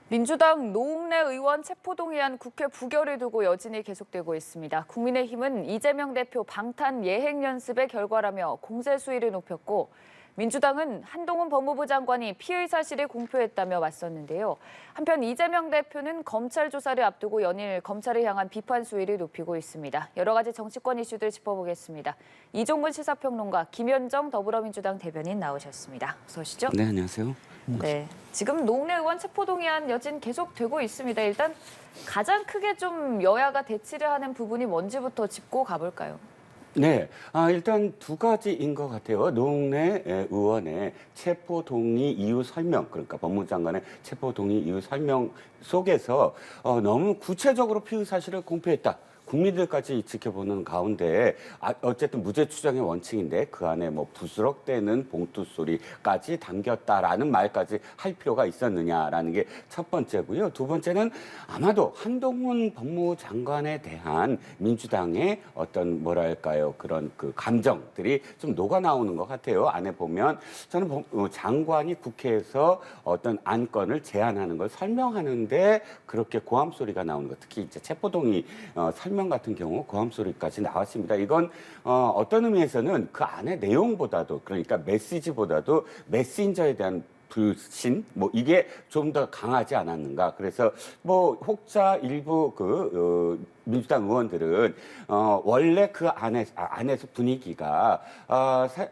민주당 노웅래 의원 체포동의안 국회 부결을 두고 여진이 계속되고 있습니다. 국민의힘은 이재명 대표 방탄 예행 연습의 결과라며 공세 수위를 높였고 민주당은 한동훈 법무부 장관이 피의 사실을 공표했다며 맞섰는데요. 한편 이재명 대표는 검찰 조사를 앞두고 연일 검찰을 향한 비판 수위를 높이고 있습니다. 여러 가지 정치권 이슈들 짚어보겠습니다. 이종근 시사평론가, 김현정 더불어민주당 대변인 나오셨습니다. 어서 오시죠. 네, 안녕하세요. 네, 지금 노웅래 의원 체포동의안 여진 계속되고 있습니다. 일단 가장 크게 좀 여야가 대치를 하는 부분이 뭔지부터 짚고 가볼까요? 네, 일단 두 가지인 것 같아요. 노웅래 의원의 체포 동의 이유 설명, 그러니까 법무부 장관의 체포 동의 이유 설명 속에서 너무 구체적으로 피의 사실을 공표했다. 국민들까지 지켜보는 가운데 어쨌든 무죄 추정의 원칙인데 그 안에 뭐 부스럭대는 봉투 소리까지 담겼다라는 말까지 할 필요가 있었느냐라는 게 첫 번째고요. 두 번째는 아마도 한동훈 법무부 장관에 대한 민주당의 어떤 뭐랄까요 그런 그 감정들이 좀 녹아 나오는 것 같아요. 안에 보면 저는 장관이 국회에서 어떤 안건을 제안하는 걸 설명하는데 그렇게 고함 소리가 나오는 것, 특히 이제 체포동의 설명 같은 경우 고함 소리까지 나왔습니다. 이건 어떤 의미에서는 그 안에 내용보다도, 그러니까 메시지보다도 메신저에 대한 불신, 뭐 이게 좀 더 강하지 않았는가. 그래서 뭐 혹자 일부 민주당 의원들은 원래 그 안에서 분위기가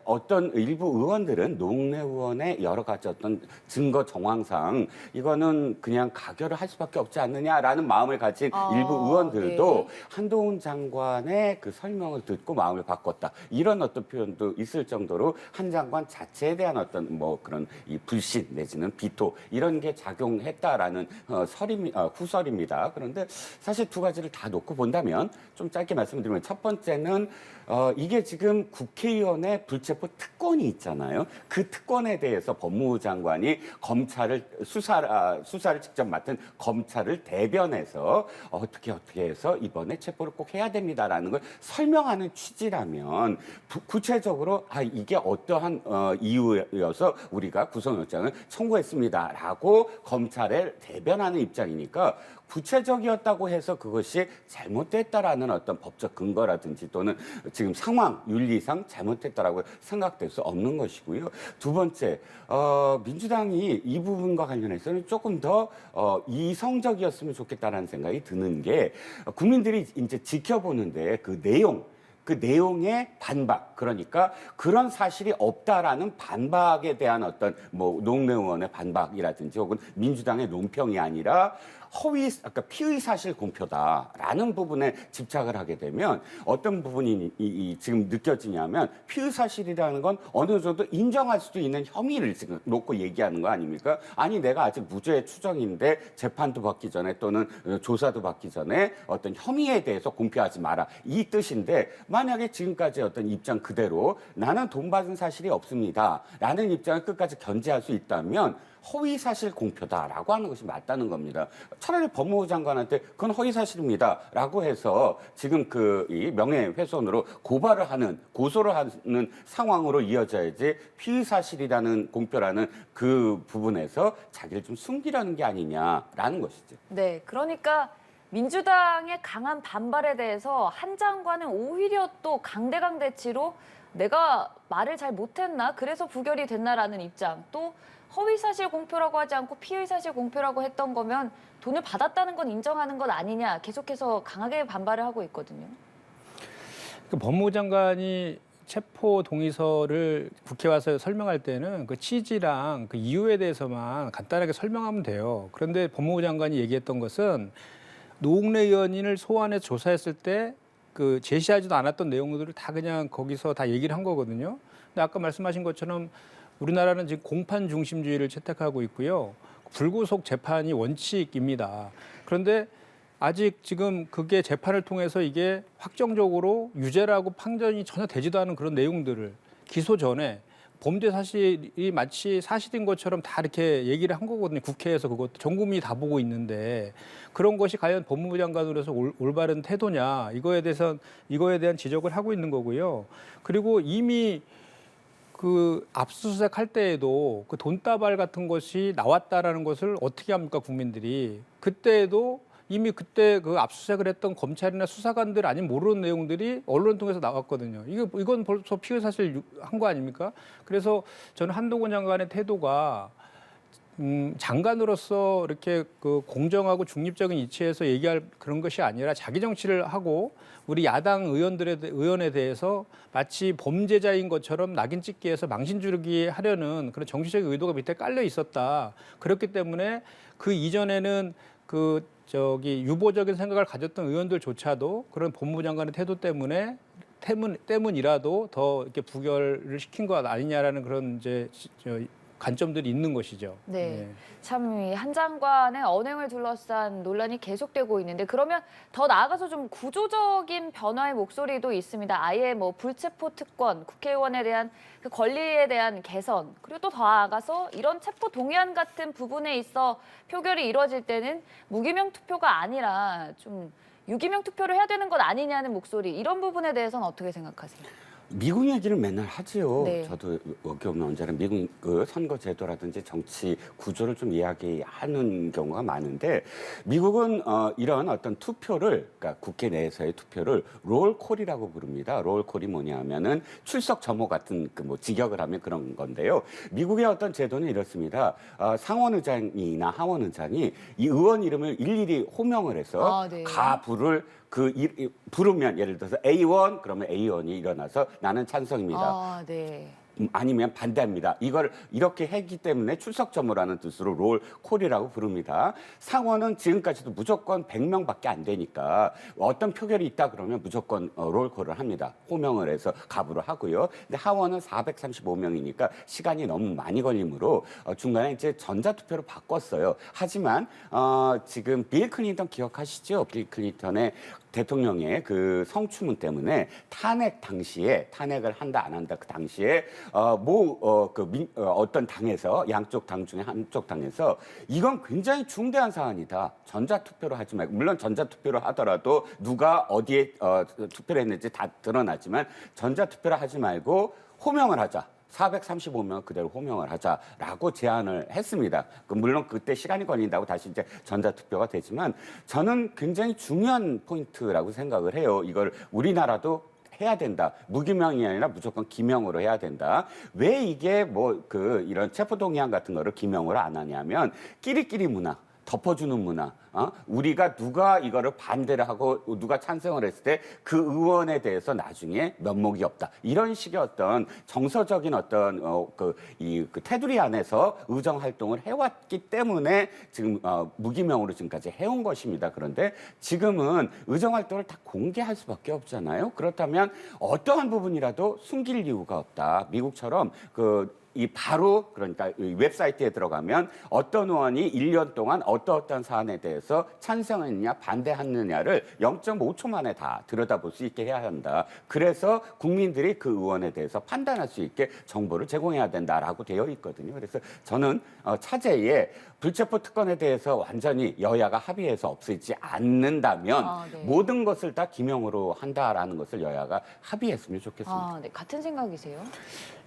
어떤 일부 의원들은 노웅래 의원의 여러 가지 어떤 증거 정황상 이거는 그냥 가결을 할 수밖에 없지 않느냐라는 마음을 가진 일부 의원들도 네. 한동훈 장관의 그 설명을 듣고 마음을 바꿨다. 이런 어떤 표현도 있을 정도로 한 장관 자체에 대한 어떤 뭐 그런 이 불신 내지는 비토 이런 게 작용했다라는 후설입니다. 그런데 사실 두 가지를 다 놓고 본다면 좀 짧게 말씀드리면 첫 번째는 이게 지금 국회의원의 불체포 특권이 있잖아요. 그 특권에 대해서 법무부 장관이 수사를 직접 맡은 검찰을 대변해서 어떻게 해서 이번에 체포를 꼭 해야 됩니다라는 걸 설명하는 취지라면 구체적으로 이게 어떠한 이유여서 우리가 구속영장을 청구했습니다라고 검찰에 대변하는 입장이니까 구체적이었다고 해서 그것이 잘못됐다라는 어떤 법적 근거라든지 또는 지금 상황, 윤리상 잘못됐다라고 생각될 수 없는 것이고요. 두 번째, 민주당이 이 부분과 관련해서는 조금 더 이성적이었으면 좋겠다라는 생각이 드는 게 국민들이 이제 지켜보는데 그 내용의 반박, 그러니까 그런 사실이 없다라는 반박에 대한 어떤 뭐 노웅래 의원의 반박이라든지 혹은 민주당의 논평이 아니라 아까 피의 사실 공표다라는 부분에 집착을 하게 되면 어떤 부분이 지금 느껴지냐면 피의 사실이라는 건 어느 정도 인정할 수도 있는 혐의를 지금 놓고 얘기하는 거 아닙니까? 아니 내가 아직 무죄 추정인데 재판도 받기 전에 또는 조사도 받기 전에 어떤 혐의에 대해서 공표하지 마라 이 뜻인데 만약에 지금까지 어떤 입장 그대로 나는 돈 받은 사실이 없습니다 라는 입장을 끝까지 견지할 수 있다면 허위 사실 공표다라고 하는 것이 맞다는 겁니다. 차라리 법무부 장관한테 그건 허위 사실입니다라고 해서 지금 이 명예훼손으로 고소를 하는 상황으로 이어져야지 피의 사실이라는 공표라는 그 부분에서 자기를 좀 숨기려는 게 아니냐라는 것이죠. 네, 그러니까 민주당의 강한 반발에 대해서 한 장관은 오히려 또 강대강 대치로 내가 말을 잘 못했나? 그래서 부결이 됐나라는 입장. 또 허위 사실 공표라고 하지 않고 피의 사실 공표라고 했던 거면 돈을 받았다는 건 인정하는 것 아니냐. 계속해서 강하게 반발을 하고 있거든요. 그 법무부 장관이 체포 동의서를 국회 와서 설명할 때는 그 취지랑 그 이유에 대해서만 간단하게 설명하면 돼요. 그런데 법무부 장관이 얘기했던 것은 노웅래 의원을 소환해서 조사했을 때 그 제시하지도 않았던 내용들을 다 그냥 거기서 다 얘기를 한 거거든요. 근데 아까 말씀하신 것처럼 우리나라는 지금 공판 중심주의를 채택하고 있고요. 불구속 재판이 원칙입니다. 그런데 아직 지금 그게 재판을 통해서 이게 확정적으로 유죄라고 판정이 전혀 되지도 않은 그런 내용들을 기소 전에 범죄 사실이 마치 사실인 것처럼 다 이렇게 얘기를 한 거거든요. 국회에서 그것도 전 국민이 다 보고 있는데 그런 것이 과연 법무부 장관으로서 올바른 태도냐 이거에 대한 지적을 하고 있는 거고요. 그리고 이미 그 압수수색 할 때에도 그 돈다발 같은 것이 나왔다라는 것을 어떻게 합니까, 국민들이? 그때에도 이미 그때 그 압수수색을 했던 검찰이나 수사관들 아니면 모르는 내용들이 언론 통해서 나왔거든요. 이건 벌써 피의 사실 한 거 아닙니까? 그래서 저는 한동훈 장관의 태도가 장관으로서 이렇게 그 공정하고 중립적인 위치에서 얘기할 그런 것이 아니라 자기 정치를 하고 우리 야당 의원에 대해서 마치 범죄자인 것처럼 낙인 찍기 위해서 망신 주르기 하려는 그런 정치적 의도가 밑에 깔려 있었다. 그렇기 때문에 그 이전에는 유보적인 생각을 가졌던 의원들조차도 그런 법무부 장관의 태도 때문이라도 더 이렇게 부결을 시킨 것 아니냐라는 그런 이제 관점들이 있는 것이죠. 네. 참 이 한 장관의 언행을 둘러싼 논란이 계속되고 있는데 그러면 더 나아가서 좀 구조적인 변화의 목소리도 있습니다. 아예 뭐 불체포 특권, 국회의원에 대한 그 권리에 대한 개선, 그리고 또 더 나아가서 이런 체포 동의안 같은 부분에 있어 표결이 이루어질 때는 무기명 투표가 아니라 좀 유기명 투표를 해야 되는 것 아니냐는 목소리, 이런 부분에 대해서는 어떻게 생각하세요? 미국 얘기를 맨날 하지요. 네. 저도 여기 오면 언제나 미국 그 선거 제도라든지 정치 구조를 좀 이야기하는 경우가 많은데 미국은 이런 어떤 투표를, 그러니까 국회 내에서의 투표를 롤콜이라고 부릅니다. 롤콜이 뭐냐면은 출석 점호 같은 그 뭐 직역을 하면 그런 건데요. 미국의 어떤 제도는 이렇습니다. 상원의장이나 하원의장이 이 의원 이름을 일일이 호명을 해서 네. 가부를 부르면 예를 들어서 A1 그러면 A1이 일어나서 나는 찬성입니다. 네. 아니면 반대합니다. 이걸 이렇게 했기 때문에 출석 점호라는 뜻으로 롤 콜이라고 부릅니다. 상원은 지금까지도 무조건 100명밖에 안 되니까 어떤 표결이 있다 그러면 무조건 롤 콜을 합니다. 호명을 해서 가부를 하고요. 근데 하원은 435명이니까 시간이 너무 많이 걸리므로 중간에 이제 전자투표로 바꿨어요. 하지만 지금 빌 클린턴 기억하시죠? 빌 클린턴의 대통령의 그 성추문 때문에 탄핵을 한다 안 한다 그 당시에 어떤 당에서 양쪽 당 중에 한쪽 당에서 이건 굉장히 중대한 사안이다. 전자투표로 하지 말고, 물론 전자투표로 하더라도 누가 어디에 투표를 했는지 다 드러나지만 전자투표를 하지 말고 호명을 하자. 435명 그대로 호명을 하자라고 제안을 했습니다. 물론 그때 시간이 걸린다고 다시 이제 전자투표가 되지만 저는 굉장히 중요한 포인트라고 생각을 해요. 이걸 우리나라도 해야 된다. 무기명이 아니라 무조건 기명으로 해야 된다. 왜 이게 이런 체포동의안 같은 거를 기명으로 안 하냐면 끼리끼리 문화, 덮어주는 문화. 우리가 누가 이거를 반대를 하고 누가 찬성을 했을 때 그 의원에 대해서 나중에 면목이 없다. 이런 식의 어떤 정서적인 어떤 테두리 안에서 의정 활동을 해왔기 때문에 지금 무기명으로 지금까지 해온 것입니다. 그런데 지금은 의정 활동을 다 공개할 수밖에 없잖아요. 그렇다면 어떠한 부분이라도 숨길 이유가 없다. 미국처럼 바로 그러니까 웹사이트에 들어가면 어떤 의원이 1년 동안 어떠한 사안에 대해서 찬성했느냐 반대했느냐를 0.5초 만에 다 들여다볼 수 있게 해야 한다. 그래서 국민들이 그 의원에 대해서 판단할 수 있게 정보를 제공해야 된다라고 되어 있거든요. 그래서 저는 차제에 불체포 특권에 대해서 완전히 여야가 합의해서 없애지 않는다면 네. 모든 것을 다 기명으로 한다라는 것을 여야가 합의했으면 좋겠습니다. 네. 같은 생각이세요?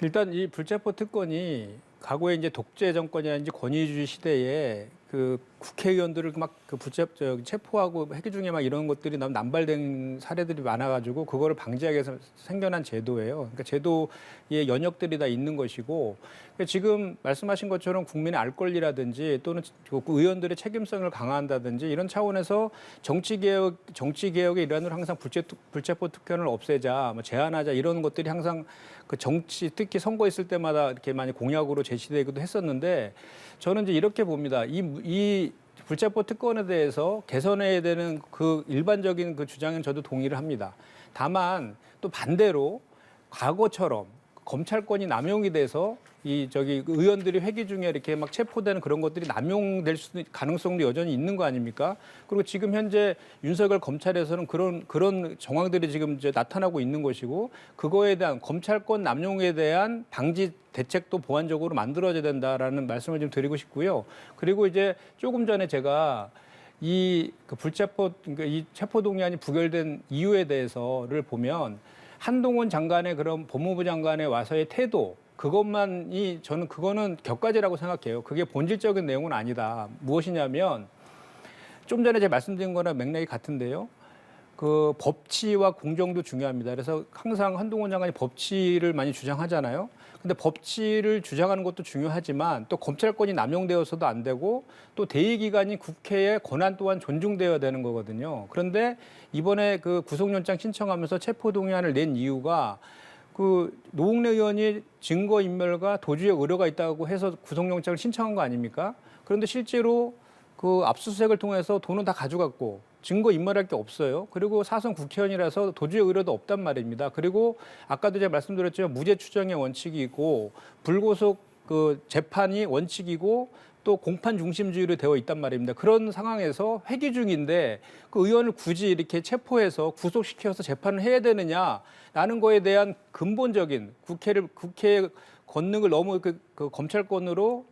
일단 이 불체포 특권이 과거에 이제 독재 정권이라든지 권위주의 시대에 그 국회의원들을 막 체포하고 회기 중에 막 이런 것들이 남발된 사례들이 많아가지고 그거를 방지하기 위해서 생겨난 제도예요. 그러니까 제도의 연역들이 다 있는 것이고 지금 말씀하신 것처럼 국민의 알 권리라든지 또는 의원들의 책임성을 강화한다든지 이런 차원에서 정치개혁의 일환으로 항상 불체포 특권을 없애자, 제한하자 이런 것들이 항상 그 정치 특히 선거 있을 때마다 이렇게 많이 공약으로 제시되기도 했었는데 저는 이제 이렇게 봅니다. 이 불체포 특권에 대해서 개선해야 되는 그 일반적인 그 주장은 저도 동의를 합니다. 다만 또 반대로 과거처럼 검찰권이 남용이 돼서 의원들이 회기 중에 이렇게 막 체포되는 그런 것들이 남용될 가능성도 여전히 있는 거 아닙니까? 그리고 지금 현재 윤석열 검찰에서는 그런 정황들이 지금 이제 나타나고 있는 것이고 그거에 대한 검찰권 남용에 대한 방지 대책도 보완적으로 만들어져야 된다라는 말씀을 좀 드리고 싶고요. 그리고 이제 조금 전에 제가 이 체포동의안이 부결된 이유에 대해서를 보면 한동훈 장관의 그런 법무부 장관의 와서의 태도 그것만이 저는 그거는 격가지라고 생각해요. 그게 본질적인 내용은 아니다. 무엇이냐면 좀 전에 제가 말씀드린 거랑 맥락이 같은데요. 그 법치와 공정도 중요합니다. 그래서 항상 한동훈 장관이 법치를 많이 주장하잖아요. 근데 법치를 주장하는 것도 중요하지만 또 검찰권이 남용되어서도 안 되고 또 대의기관이 국회의 권한 또한 존중되어야 되는 거거든요. 그런데 이번에 그 구속영장 신청하면서 체포동의안을 낸 이유가 그 노웅래 의원이 증거인멸과 도주의 의뢰가 있다고 해서 구속영장을 신청한 거 아닙니까? 그런데 실제로 그 압수수색을 통해서 돈은 다 가져갔고 증거 인멸할 게 없어요. 그리고 사선 국회의원이라서 도주의 의뢰도 없단 말입니다. 그리고 아까도 제가 말씀드렸지만 무죄 추정의 원칙이 있고 불구속 그 재판이 원칙이고 또 공판 중심주의로 되어 있단 말입니다. 그런 상황에서 회기 중인데 그 의원을 굳이 이렇게 체포해서 구속시켜서 재판을 해야 되느냐라는 거에 대한 근본적인 국회의 권능을 너무 그 검찰권으로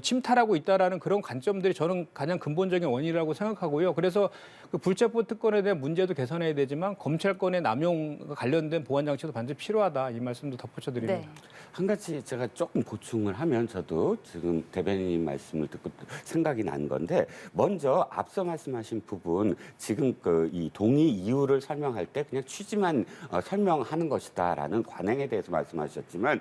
침탈하고 있다라는 그런 관점들이 저는 가장 근본적인 원인이라고 생각하고요. 그래서 그 불체포 특권에 대한 문제도 개선해야 되지만 검찰권의 남용과 관련된 보완 장치도 반드시 필요하다. 이 말씀도 덧붙여 드립니다. 네. 한 가지 제가 조금 보충을 하면 저도 지금 대변인 말씀을 듣고 생각이 난 건데 먼저 앞서 말씀하신 부분 지금 그 이 동의 이유를 설명할 때 그냥 취지만 설명하는 것이다라는 관행에 대해서 말씀하셨지만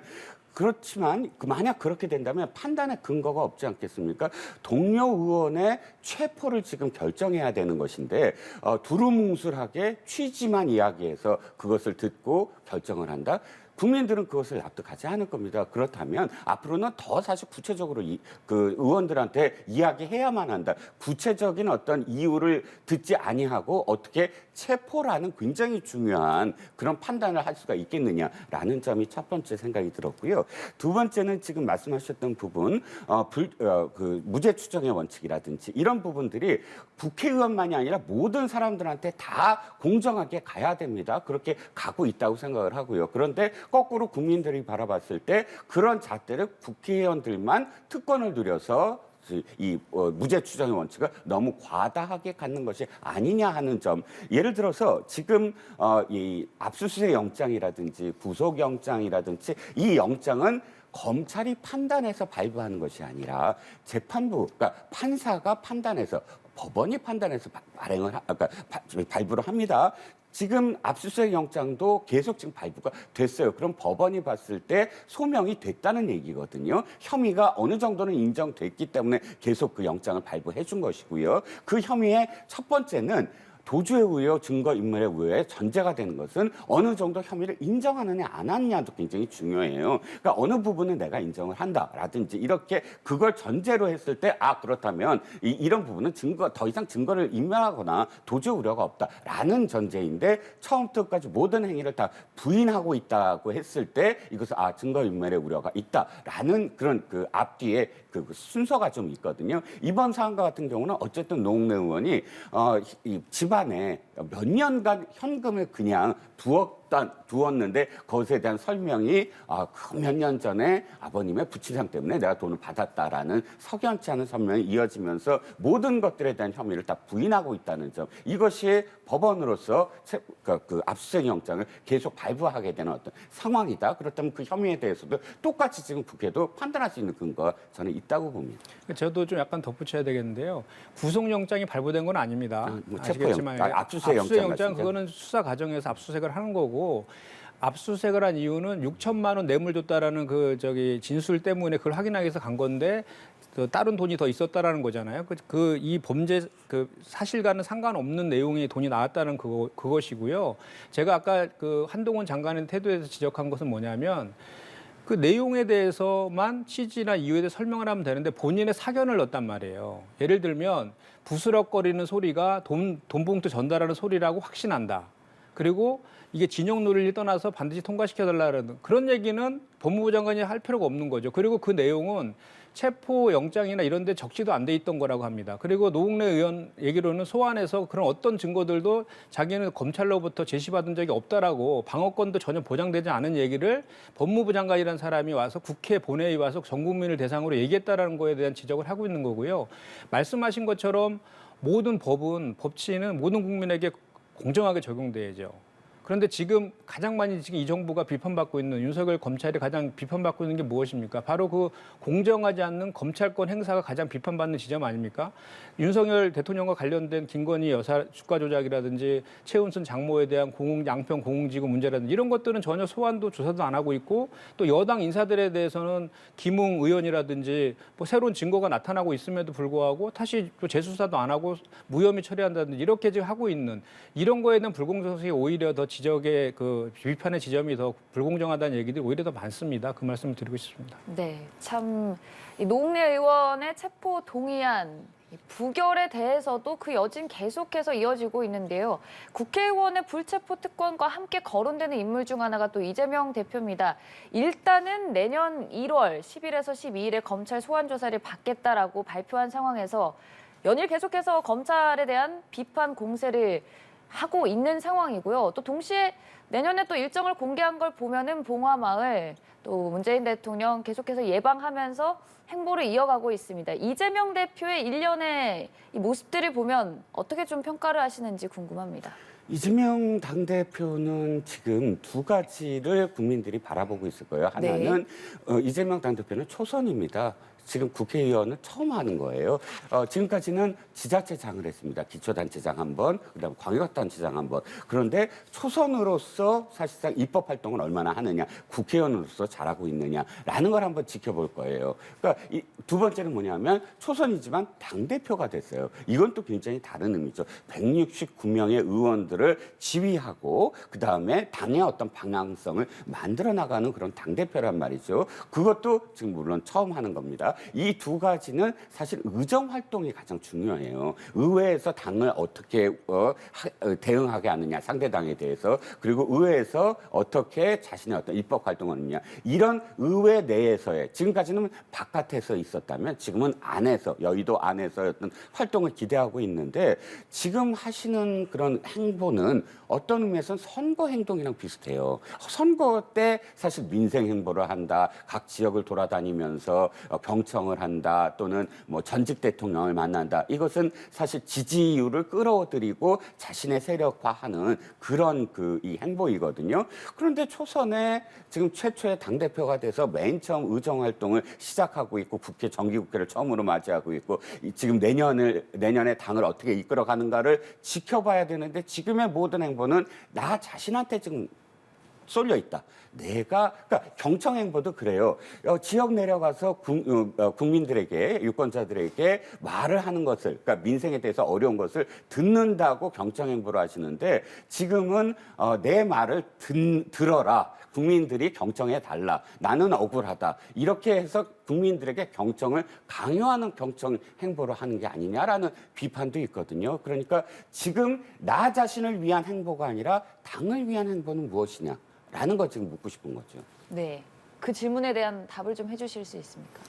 그렇지만 만약 그렇게 된다면 판단의 근거가 없지 않겠습니까? 동료 의원의 체포를 지금 결정해야 되는 것인데 두루뭉술하게 취지만 이야기해서 그것을 듣고 결정을 한다? 국민들은 그것을 납득하지 않을 겁니다. 그렇다면 앞으로는 더 사실 구체적으로 그 의원들한테 이야기해야만 한다. 구체적인 어떤 이유를 듣지 아니하고 어떻게 체포라는 굉장히 중요한 그런 판단을 할 수가 있겠느냐라는 점이 첫 번째 생각이 들었고요. 두 번째는 지금 말씀하셨던 부분, 그 무죄 추정의 원칙이라든지 이런 부분들이 국회의원만이 아니라 모든 사람들한테 다 공정하게 가야 됩니다. 그렇게 가고 있다고 생각을 하고요. 그런데 거꾸로 국민들이 바라봤을 때 그런 잣대를 국회의원들만 특권을 누려서 이 무죄 추정의 원칙을 너무 과다하게 갖는 것이 아니냐 하는 점. 예를 들어서 지금 이 압수수색 영장이라든지 구속 영장이라든지 이 영장은 검찰이 판단해서 발부하는 것이 아니라 재판부, 그러니까 판사가 판단해서 법원이 판단해서 발부를 합니다. 지금 압수수색 영장도 계속 지금 발부가 됐어요. 그럼 법원이 봤을 때 소명이 됐다는 얘기거든요. 혐의가 어느 정도는 인정됐기 때문에 계속 그 영장을 발부해 준 것이고요. 그 혐의의 첫 번째는 도주의 우려, 증거인멸의 우려에 전제가 되는 것은 어느 정도 혐의를 인정하느냐 안 하느냐도 굉장히 중요해요. 그러니까 어느 부분은 내가 인정을 한다라든지 이렇게 그걸 전제로 했을 때 그렇다면 이런 부분은 더 이상 증거를 인멸하거나 도주의 우려가 없다라는 전제인데 처음부터 끝까지 모든 행위를 다 부인하고 있다고 했을 때 이것은 증거인멸의 우려가 있다라는 그런 그 앞뒤에 그 순서가 좀 있거든요. 이번 사안과 같은 경우는 어쨌든 노웅래 의원이 이 집안에 몇 년간 현금을 그냥 두었는데 그것에 대한 설명이 그 몇 년 전에 아버님의 부친상 때문에 내가 돈을 받았다라는 석연치 않은 설명이 이어지면서 모든 것들에 대한 혐의를 다 부인하고 있다는 점. 이것이 법원으로서 그 압수수색 영장을 계속 발부하게 되는 어떤 상황이다. 그렇다면 그 혐의에 대해서도 똑같이 지금 국회도 판단할 수 있는 근거가 저는 있다고 봅니다. 저도 좀 약간 덧붙여야 되겠는데요. 구속영장이 발부된 건 아닙니다. 아시겠지만 압수수색 영장 그거는 수사 과정에서 압수수색을 하는 거고 압수수색을 한 이유는 6천만 원 뇌물 줬다라는 진술 때문에 그걸 확인하기 위해서 간 건데 다른 돈이 더 있었다라는 거잖아요. 이 범죄 사실과는 상관없는 내용의 돈이 나왔다는 그것이고요. 제가 아까 그 한동훈 장관의 태도에서 지적한 것은 뭐냐면 그 내용에 대해서만 취지나 이유에 대해 설명을 하면 되는데 본인의 사견을 넣었단 말이에요. 예를 들면 부스럭거리는 소리가 돈 봉투 전달하는 소리라고 확신한다. 그리고 이게 진영 논리를 떠나서 반드시 통과시켜달라는 그런 얘기는 법무부 장관이 할 필요가 없는 거죠. 그리고 그 내용은 체포 영장이나 이런 데 적시도 안 돼 있던 거라고 합니다. 그리고 노웅래 의원 얘기로는 소환해서 그런 어떤 증거들도 자기는 검찰로부터 제시받은 적이 없다라고 방어권도 전혀 보장되지 않은 얘기를 법무부 장관이라는 사람이 와서 국회 본회의에 와서 전 국민을 대상으로 얘기했다라는 거에 대한 지적을 하고 있는 거고요. 말씀하신 것처럼 모든 법치는 모든 국민에게 공정하게 적용돼야죠. 그런데 지금 가장 많이 지금 이 정부가 비판받고 있는 윤석열 검찰이 가장 비판받고 있는 게 무엇입니까? 바로 그 공정하지 않는 검찰권 행사가 가장 비판받는 지점 아닙니까? 윤석열 대통령과 관련된 김건희 여사 주가 조작이라든지 최은순 장모에 대한 양평 공공지구 문제라든지 이런 것들은 전혀 소환도 조사도 안 하고 있고 또 여당 인사들에 대해서는 김웅 의원이라든지 뭐 새로운 증거가 나타나고 있음에도 불구하고 다시 또 재수사도 안 하고 무혐의 처리한다든지 이렇게 지금 하고 있는 이런 거에 대한 불공정성이 오히려 더 지적의 그 비판의 지점이 더 불공정하다는 얘기들이 오히려 더 많습니다. 그 말씀을 드리고 싶습니다. 네, 참 이 노웅래 의원의 체포 동의안 이 부결에 대해서도 그 여진 계속해서 이어지고 있는데요. 국회의원의 불체포 특권과 함께 거론되는 인물 중 하나가 또 이재명 대표입니다. 일단은 내년 1월 10일에서 12일에 검찰 소환 조사를 받겠다라고 발표한 상황에서 연일 계속해서 검찰에 대한 비판 공세를 하고 있는 상황이고요. 또 동시에 내년에 또 일정을 공개한 걸 보면은 봉화마을 또 문재인 대통령 계속해서 예방하면서 행보를 이어가고 있습니다. 이재명 대표의 일련의 이 모습들을 보면 어떻게 좀 평가를 하시는지 궁금합니다. 이재명 당대표는 지금 두 가지를 국민들이 바라보고 있을 거예요. 하나는 이재명 당대표는 초선입니다. 지금 국회의원을 처음 하는 거예요. 지금까지는 지자체장을 했습니다. 기초단체장 한 번, 그다음 광역단체장 한 번. 그런데 초선으로서 사실상 입법 활동을 얼마나 하느냐, 국회의원으로서 잘하고 있느냐라는 걸 한번 지켜볼 거예요. 그러니까 두 번째는 뭐냐면 초선이지만 당대표가 됐어요. 이건 또 굉장히 다른 의미죠. 169명의 의원들을 지휘하고 그다음에 당의 어떤 방향성을 만들어 나가는 그런 당대표란 말이죠. 그것도 지금 물론 처음 하는 겁니다. 이 두 가지는 사실 의정 활동이 가장 중요해요. 의회에서 당을 어떻게 대응하게 하느냐, 상대당에 대해서. 그리고 의회에서 어떻게 자신의 어떤 입법 활동을 하느냐. 이런 의회 내에서의, 지금까지는 바깥에서 있었다면 지금은 안에서, 여의도 안에서의 어떤 활동을 기대하고 있는데 지금 하시는 그런 행보는 어떤 의미에서는 선거 행동이랑 비슷해요. 선거 때 사실 민생 행보를 한다, 각 지역을 돌아다니면서 경청을 한다, 또는 뭐 전직 대통령을 만난다. 이것은 사실 지지율을 끌어들이고 자신의 세력화하는 그런 이 행보이거든요. 그런데 초선에 지금 최초의 당대표가 돼서 맨 처음 의정 활동을 시작하고 있고 정기국회를 처음으로 맞이하고 있고 지금 내년에 당을 어떻게 이끌어가는가를 지켜봐야 되는데 지금의 모든 행보는 나 자신한테 지금 쏠려 있다. 그러니까 경청 행보도 그래요. 지역 내려가서 국민들에게, 유권자들에게 말을 하는 것을, 그러니까 민생에 대해서 어려운 것을 듣는다고 경청 행보를 하시는데 지금은 내 말을 들어라. 국민들이 경청해 달라. 나는 억울하다. 이렇게 해서 국민들에게 경청을 강요하는 경청 행보를 하는 게 아니냐라는 비판도 있거든요. 그러니까 지금 나 자신을 위한 행보가 아니라 당을 위한 행보는 무엇이냐? 라는 거 지금 묻고 싶은 거죠. 네, 그 질문에 대한 답을 좀 해주실 수 있습니까?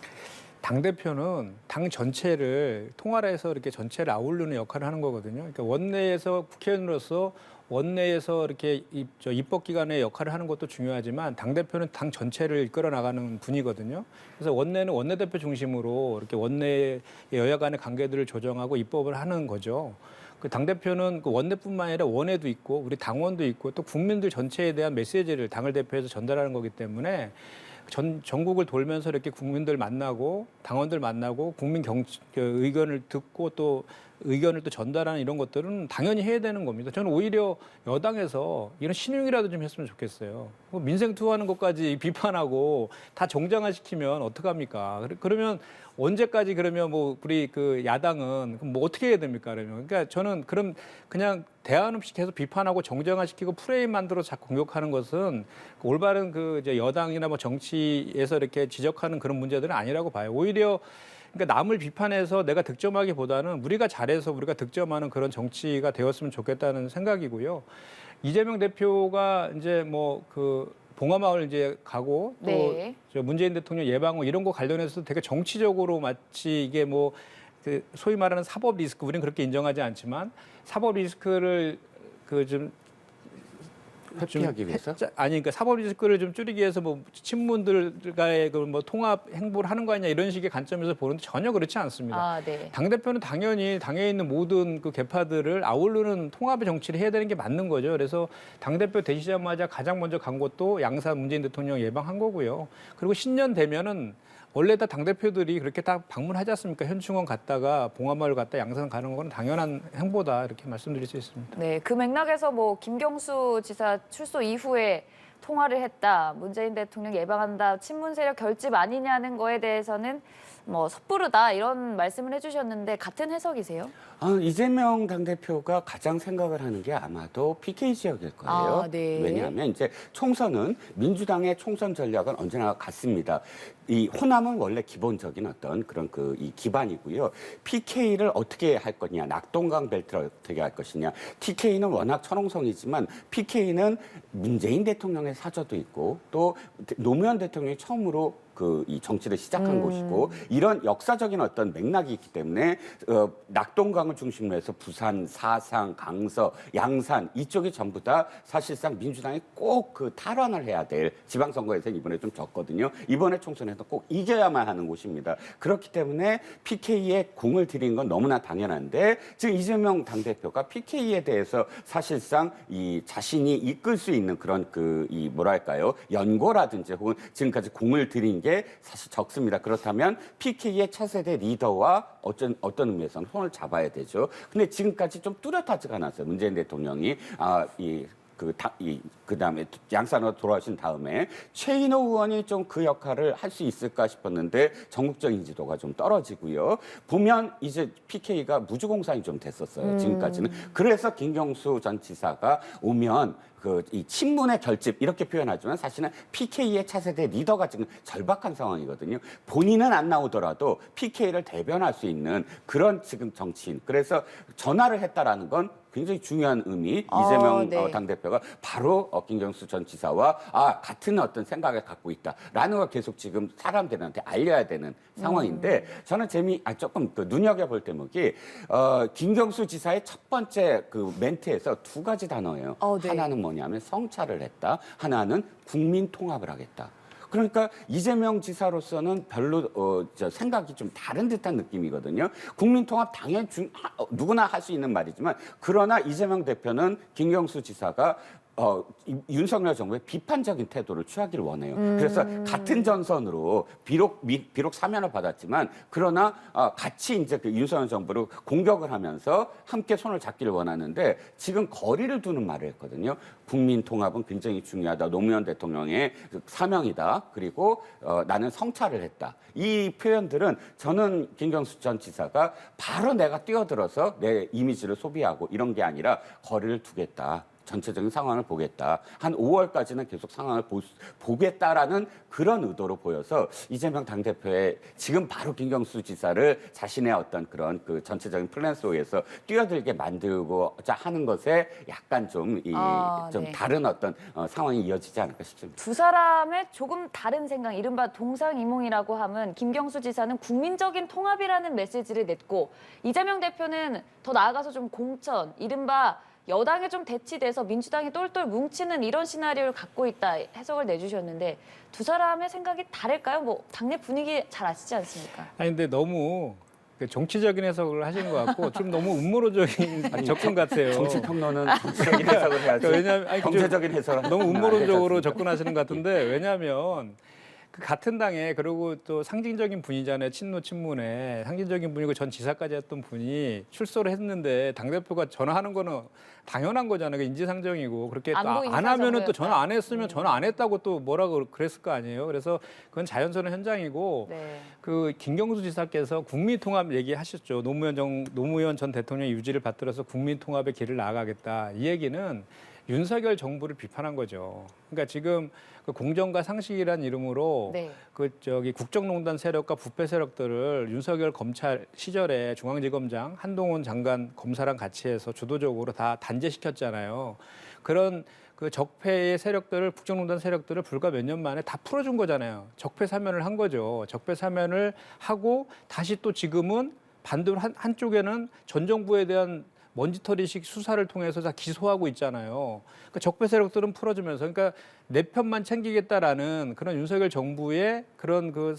당대표는 당 전체를 통합해서 이렇게 전체를 아우르는 역할을 하는 거거든요. 그러니까 원내에서 국회의원으로서 원내에서 이렇게 입법기관의 역할을 하는 것도 중요하지만 당대표는 당 전체를 이끌어 나가는 분이거든요. 그래서 원내는 원내대표 중심으로 이렇게 원내의 여야 간의 관계들을 조정하고 입법을 하는 거죠. 그 당대표는 그 원내뿐만 아니라 원외도 있고 우리 당원도 있고 또 국민들 전체에 대한 메시지를 당을 대표해서 전달하는 거기 때문에 전국을 돌면서 이렇게 국민들 만나고 당원들 만나고 국민 의견을 듣고 또 의견을 또 전달하는 이런 것들은 당연히 해야 되는 겁니다. 저는 오히려 여당에서 이런 신용이라도 좀 했으면 좋겠어요. 민생 투하하는 것까지 비판하고 다 정당화시키면 어떡합니까? 그러면 언제까지 그러면 뭐 우리 그 야당은 뭐 어떻게 해야 됩니까? 그러면 그러니까 저는 그냥 대안 없이 계속 비판하고 정당화시키고 프레임 만들어 자꾸 공격하는 것은 올바른 그 이제 여당이나 뭐 정치에서 이렇게 지적하는 그런 문제들은 아니라고 봐요. 오히려 그러니까 남을 비판해서 내가 득점하기보다는 우리가 잘해서 우리가 득점하는 그런 정치가 되었으면 좋겠다는 생각이고요. 이재명 대표가 이제 뭐 그 봉화마을 이제 가고 또 저 문재인 대통령 예방호 이런 거 관련해서 되게 정치적으로 마치 이게 뭐 그 소위 말하는 사법 리스크, 우리는 그렇게 인정하지 않지만 사법 리스크를 그 좀 회피하기 위해서? 아니 그러니까 사법 리스크를 좀 줄이기 위해서 뭐 친문들과의 그 뭐 통합 행보를 하는 거 아니냐 이런 식의 관점에서 보는데 전혀 그렇지 않습니다. 아, 네. 당 대표는 당연히 당에 있는 모든 그 계파들을 아우르는 통합의 정치를 해야 되는 게 맞는 거죠. 그래서 당 대표 되시자마자 가장 먼저 간 것도 양산 문재인 대통령 예방한 거고요. 그리고 신년 되면은 원래 다 당대표들이 그렇게 딱 방문하지 않습니까? 현충원 갔다가 봉화마을 갔다 양산 가는 건 당연한 행보다 이렇게 말씀드릴 수 있습니다. 네, 그 맥락에서 뭐 김경수 지사 출소 이후에 통화를 했다, 문재인 대통령 예방한다, 친문 세력 결집 아니냐는 거에 대해서는 뭐 섣부르다 이런 말씀을 해주셨는데 같은 해석이세요? 이재명 당대표가 가장 생각을 하는 게 아마도 PK 지역일 거예요. 아, 네. 왜냐하면 이제 총선은 민주당의 총선 전략은 언제나 같습니다. 이 호남은 원래 기본적인 어떤 그런 이 기반이고요. PK를 어떻게 할 거냐, 낙동강 벨트를 어떻게 할 것이냐. TK는 워낙 천홍성이지만 PK는 문재인 대통령의 사저도 있고 또 노무현 대통령이 처음으로 이 정치를 시작한 곳이고 이런 역사적인 어떤 맥락이 있기 때문에 낙동강을 중심으로 해서 부산, 사상, 강서, 양산 이쪽이 전부 다 사실상 민주당이 꼭 탈환을 해야 될 지방선거에서 이번에 좀 졌거든요. 이번에 총선에서 꼭 이겨야만 하는 곳입니다. 그렇기 때문에 PK에 공을 들인 건 너무나 당연한데 지금 이재명 당대표가 PK에 대해서 사실상 이 자신이 이끌 수 있는 그런 뭐랄까요, 연고라든지 혹은 지금까지 공을 들인 게 사실 적습니다. 그렇다면 PK의 차세대 리더와 어떤 의미에서는 손을 잡아야 되죠. 근데 지금까지 좀 뚜렷하지가 않았어요. 문재인 대통령이 그다음에 양산으로 돌아오신 다음에 최인호 의원이 좀 그 역할을 할 수 있을까 싶었는데 전국적 인지도가 좀 떨어지고요. 보면 이제 PK가 무주공산이 좀 됐었어요. 지금까지는. 그래서 김경수 전 지사가 오면 이 친문의 결집 이렇게 표현하지만 사실은 PK의 차세대 리더가 지금 절박한 상황이거든요. 본인은 안 나오더라도 PK를 대변할 수 있는 그런 지금 정치인. 그래서 전화를 했다라는 건 굉장히 중요한 의미. 이재명 네. 당대표가 바로 김경수 전 지사와 같은 어떤 생각을 갖고 있다라는 걸 계속 지금 사람들한테 알려야 되는 상황인데 저는 조금 눈여겨볼 대목이 김경수 지사의 첫 번째 멘트에서 두 가지 단어예요. 네. 하나는 뭐냐면 성찰을 했다. 하나는 국민 통합을 하겠다. 그러니까 이재명 지사로서는 별로 생각이 좀 다른 듯한 느낌이거든요. 국민통합 당연히 누구나 할 수 있는 말이지만 그러나 이재명 대표는 김경수 지사가 윤석열 정부의 비판적인 태도를 취하기를 원해요. 그래서 같은 전선으로 비록 사면을 받았지만 그러나 같이 이제 윤석열 정부를 공격을 하면서 함께 손을 잡기를 원하는데 지금 거리를 두는 말을 했거든요. 국민 통합은 굉장히 중요하다. 노무현 대통령의 사명이다. 그리고 나는 성찰을 했다. 이 표현들은 저는 김경수 전 지사가 바로 내가 뛰어들어서 내 이미지를 소비하고 이런 게 아니라 거리를 두겠다. 전체적인 상황을 보겠다. 한 5월까지는 계속 상황을 보겠다라는 그런 의도로 보여서 이재명 당대표의 지금 바로 김경수 지사를 자신의 어떤 그런 전체적인 플랜 속에서 뛰어들게 만들고자 하는 것에 약간 좀 네. 다른 어떤 상황이 이어지지 않을까 싶습니다. 두 사람의 조금 다른 생각, 이른바 동상이몽이라고 하면 김경수 지사는 국민적인 통합이라는 메시지를 냈고 이재명 대표는 더 나아가서 좀 공천, 이른바 여당에 좀 대치돼서 민주당이 똘똘 뭉치는 이런 시나리오를 갖고 있다 해석을 내주셨는데 두 사람의 생각이 다를까요? 뭐 당내 분위기 잘 아시지 않습니까? 아니 근데 너무 정치적인 해석을 하신 것 같고 좀 너무 음모론적인 접근 같아요. 정치 평론은 정치적인 해석을 해야지. 왜냐하면 경제적인 해석을 너무 음모론적으로 접근하시는 것 같은데 왜냐하면 같은 당에 그리고 또 상징적인 분이잖아요. 친노친문에 상징적인 분이고 전 지사까지 했던 분이 출소를 했는데 당대표가 전화하는 거는 당연한 거잖아요. 인지상정이고 그렇게 안 하면은 또 전화 안 했으면 전화 안 했다고 또 뭐라고 그랬을 거 아니에요. 그래서 그건 자연스러운 현장이고 네. 김경수 지사께서 국민통합 얘기하셨죠. 노무현 전 대통령 유지를 받들어서 국민통합의 길을 나아가겠다. 이 얘기는 윤석열 정부를 비판한 거죠. 그러니까 지금 공정과 상식이라는 이름으로 네. 국정농단 세력과 부패 세력들을 윤석열 검찰 시절에 중앙지검장 한동훈 장관 검사랑 같이 해서 주도적으로 다 단죄시켰잖아요. 그런 적폐의 세력들을 국정농단 세력들을 불과 몇 년 만에 다 풀어준 거잖아요. 적폐 사면을 한 거죠. 적폐 사면을 하고 다시 또 지금은 반대로 한쪽에는 전 정부에 대한 먼지털이식 수사를 통해서 다 기소하고 있잖아요. 그러니까 적폐 세력들은 풀어주면서 그러니까 내 편만 챙기겠다라는 그런 윤석열 정부의 그런 그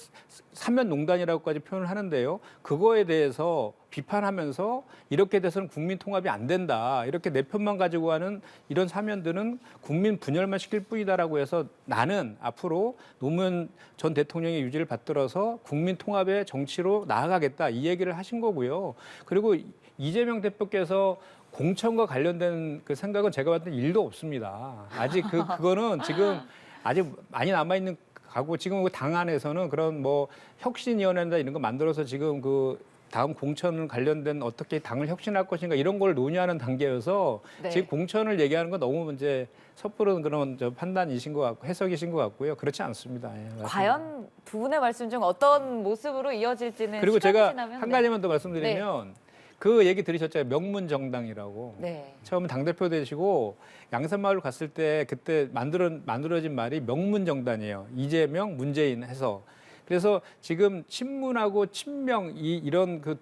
사면농단이라고까지 표현을 하는데요. 그거에 대해서 비판하면서 이렇게 돼서는 국민 통합이 안 된다. 이렇게 내 편만 가지고 하는 이런 사면들은 국민 분열만 시킬 뿐이다라고 해서 나는 앞으로 노무현 전 대통령의 유지를 받들어서 국민 통합의 정치로 나아가겠다. 이 얘기를 하신 거고요. 그리고 이재명 대표께서 공천과 관련된 그 생각은 제가 봤을 때 일도 없습니다. 아직 그거는 지금 아직 많이 남아있는 가고 지금 당 안에서는 그런 뭐 혁신위원회나 이런 거 만들어서 지금 그 다음 공천 관련된 어떻게 당을 혁신할 것인가 이런 걸 논의하는 단계여서 네. 지금 공천을 얘기하는 건 너무 이제 섣부른 그런 판단이신 것 같고 해석이신 것 같고요. 그렇지 않습니다. 예, 맞습니다. 과연 두 분의 말씀 중 어떤 모습으로 이어질지는 그리고 시간이 제가 지나면, 한 네. 가지만 더 말씀드리면 그 얘기 들으셨잖아요. 명문정당이라고. 네. 처음 당대표 되시고 양산마을 갔을 때 그때 만들어진 말이 명문정당이에요. 이재명, 문재인 해서. 그래서 지금 친문하고 친명 이런 그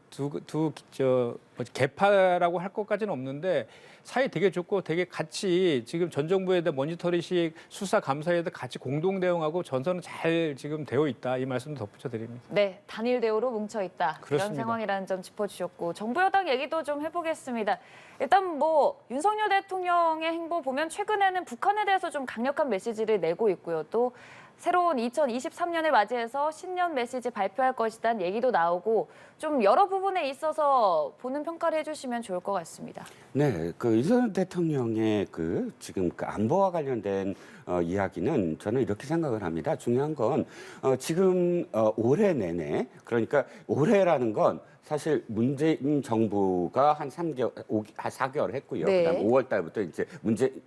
개파라고 할 것까지는 없는데 사이 되게 좋고 되게 같이 지금 전 정부에 대한 먼지털이식 수사 감사에도 같이 공동 대응하고 전선은 잘 지금 되어 있다 이 말씀도 덧붙여 드립니다. 네, 단일 대우로 뭉쳐 있다. 이런 그렇습니다. 상황이라는 점 짚어주셨고 정부 여당 얘기도 좀 해보겠습니다. 일단 뭐 윤석열 대통령의 행보 보면 최근에는 북한에 대해서 좀 강력한 메시지를 내고 있고요. 또 새로운 2023년을 맞이해서 신년 메시지 발표할 것이란 얘기도 나오고 좀 여러 부분에 있어서 보는 평가를 해주시면 좋을 것 같습니다. 네, 그 윤석열 대통령의 그 지금 그 안보와 관련된 이야기는 저는 이렇게 생각을 합니다. 중요한 건 지금 올해 내내 그러니까 올해라는 건 사실 문재인 정부가 한 4개월 했고요. 네. 그다음 5월 달부터 이제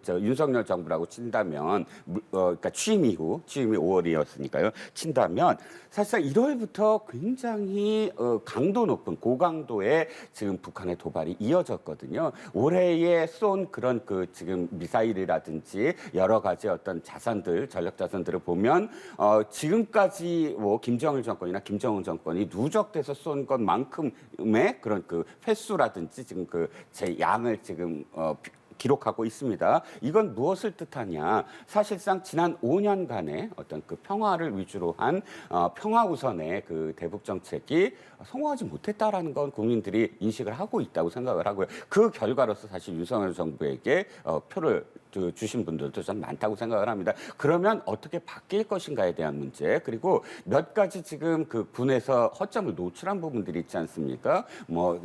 윤석열 정부라고 친다면 그러니까 취임이 5월이었으니까요. 친다면 사실상 1월부터 굉장히 강도 높은 고강도의 지금 북한의 도발이 이어졌거든요. 올해에 쏜 그런 그 지금 미사일이라든지 여러 가지 어떤 자산들, 전략 자산들을 보면 지금까지 뭐 김정일 정권이나 김정은 정권이 누적돼서 쏜 것만큼의 그런 그 횟수라든지 지금 그 제 양을 지금 기록하고 있습니다. 이건 무엇을 뜻하냐? 사실상 지난 5년간의 어떤 그 평화를 위주로 한 평화 우선의 그 대북 정책이 성공하지 못했다라는 건 국민들이 인식을 하고 있다고 생각을 하고요. 그 결과로서 사실 윤석열 정부에게 표를 주신 분들도 좀 많다고 생각을 합니다. 그러면 어떻게 바뀔 것인가에 대한 문제 그리고 몇 가지 지금 그 군에서 허점을 노출한 부분들이 있지 않습니까? 뭐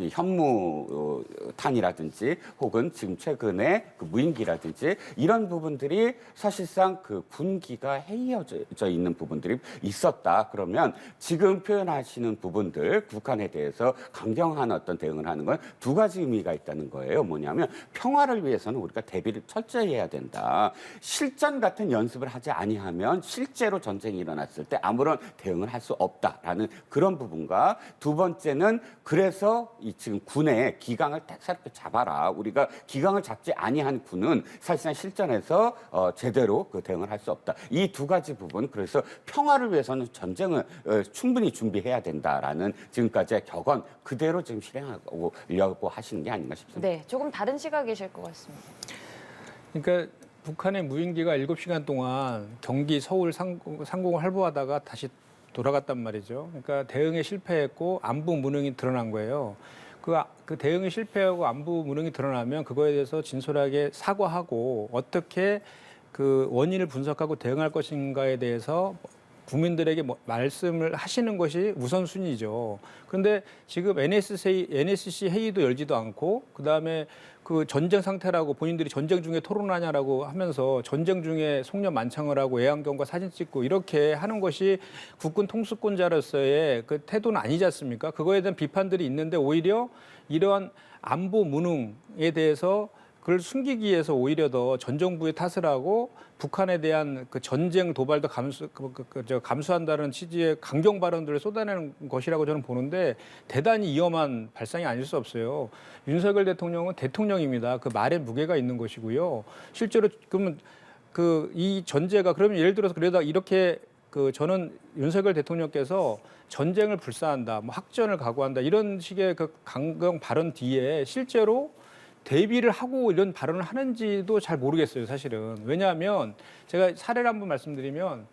현무탄이라든지 혹은 지금 최근에 그 무인기라든지 이런 부분들이 사실상 그 군기가 해이어져 있는 부분들이 있었다. 그러면 지금 표현하시는 부분들 북한에 대해서 강경한 어떤 대응을 하는 건 두 가지 의미가 있다는 거예요. 뭐냐면 평화를 위해서는 우리가 대비를 철저히 해야 된다. 실전 같은 연습을 하지 아니하면 실제로 전쟁이 일어났을 때 아무런 대응을 할 수 없다라는 그런 부분과 두 번째는 그래서 이 지금 군의 기강을 새롭게 잡아라. 우리가 기강을 잡지 아니한 군은 사실상 실전에서 제대로 그 대응을 할 수 없다. 이 두 가지 부분 그래서 평화를 위해서는 전쟁을 충분히 준비해야 된다라는 지금까지의 격언 그대로 지금 실행하려고 하시는 게 아닌가 싶습니다. 네, 조금 다른 시각이실 것 같습니다. 그러니까 북한의 무인기가 7시간 동안 경기 서울 상공을 활보하다가 다시 돌아갔단 말이죠. 그러니까 대응에 실패했고 안보 무능이 드러난 거예요. 그 대응이 실패하고 안보 무능이 드러나면 그거에 대해서 진솔하게 사과하고 어떻게 그 원인을 분석하고 대응할 것인가에 대해서 국민들에게 말씀을 하시는 것이 우선순위죠. 그런데 지금 NSC 회의도 열지도 않고 그다음에 그 전쟁 상태라고 본인들이 전쟁 중에 토론하냐라고 하면서 전쟁 중에 송년만창을 하고 애완경과 사진 찍고 이렇게 하는 것이 국군 통수권자로서의 그 태도는 아니지 않습니까? 그거에 대한 비판들이 있는데 오히려 이러한 안보 무능에 대해서 그걸 숨기기 위해서 오히려 더 전 정부의 탓을 하고 북한에 대한 그 전쟁 도발도 감수한다는 취지의 강경 발언들을 쏟아내는 것이라고 저는 보는데 대단히 위험한 발상이 아닐 수 없어요. 윤석열 대통령은 대통령입니다. 그 말에 무게가 있는 것이고요. 실제로 그러면 그 이 전제가 그러면 예를 들어서 그러다 이렇게 그 저는 윤석열 대통령께서 전쟁을 불사한다, 뭐 학전을 각오한다 이런 식의 그 강경 발언 뒤에 실제로 대비를 하고 이런 발언을 하는지도 잘 모르겠어요, 사실은. 왜냐하면 제가 사례를 한번 말씀드리면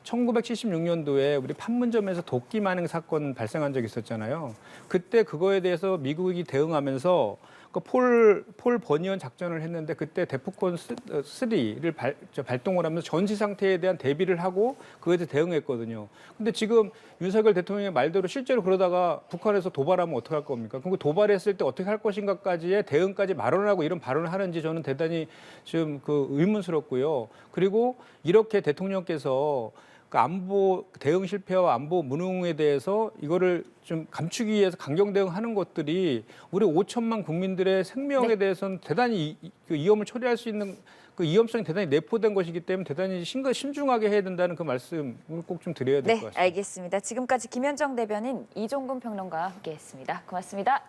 1976년도에 우리 판문점에서 도끼 만행 사건 발생한 적이 있었잖아요. 그때 그거에 대해서 미국이 대응하면서 그 폴 버니언 작전을 했는데 그때 데프콘 3를 발동을 하면서 전시 상태에 대한 대비를 하고 그거에 대해 대응했거든요. 근데 지금 윤석열 대통령의 말대로 실제로 그러다가 북한에서 도발하면 어떻게 할 겁니까? 그럼 도발했을 때 어떻게 할 것인가까지의 대응까지 마련을 하고 이런 발언을 하는지 저는 대단히 좀 그 의문스럽고요. 그리고 이렇게 대통령께서 그 안보 대응 실패와 안보 무능에 대해서 이거를 좀 감추기 위해서 강경 대응하는 것들이 우리 5천만 국민들의 생명에 대해서는 대단히 그 위험을 초래할 수 있는 그 위험성이 대단히 내포된 것이기 때문에 대단히 신중하게 해야 된다는 그 말씀을 꼭 좀 드려야 될 것 같습니다. 알겠습니다. 지금까지 김현정 대변인, 이종근 평론가와 함께했습니다. 고맙습니다.